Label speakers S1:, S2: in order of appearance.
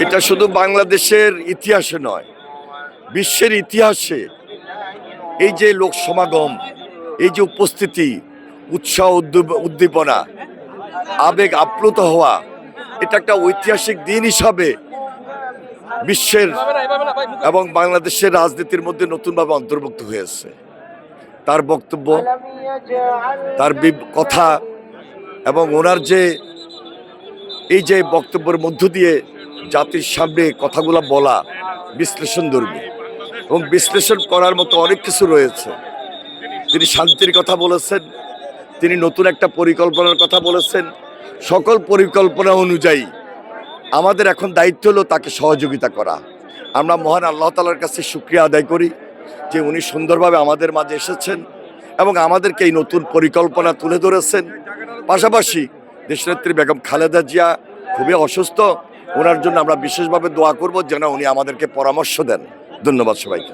S1: এটা শুধু বাংলাদেশের ইতিহাসে নয়, বিশ্বের ইতিহাসে এই যে লোক সমাগম, এই যে উপস্থিতি, উৎসাহ, উদ্দীপনা, আবেগ আপ্লুত হওয়া, এটা একটা ঐতিহাসিক দিন হিসাবে বিশ্বের এবং বাংলাদেশের রাজনীতির মধ্যে নতুনভাবে অন্তর্ভুক্ত হয়েছে। তার বক্তব্য, তার কথা এবং ওনার যে এই যে বক্তব্যের মধ্য দিয়ে জাতির সামনে কথাগুলো বলা বিশ্লেষণধর্মী এবং বিশ্লেষণ করার মতো অনেক কিছু রয়েছে। তিনি শান্তির কথা বলেছেন, তিনি নতুন একটা পরিকল্পনার কথা বলেছেন। সকল পরিকল্পনা অনুযায়ী আমাদের এখন দায়িত্ব হলো তাকে সহযোগিতা করা। আমরা মহান আল্লাহ তাআলার কাছে শুকরিয়া আদায় করি যে উনি সুন্দরভাবে আমাদের মাঝে এসেছেন এবং আমাদেরকে এই নতুন পরিকল্পনা তুলে ধরেছেন। পাশাপাশি দেশনেত্রী বেগম খালেদা জিয়া খুবই অসুস্থ, ওনার জন্য আমরা বিশেষভাবে দোয়া করব যেন উনি আমাদেরকে পরামর্শ দেন। ধন্যবাদ সবাইকে।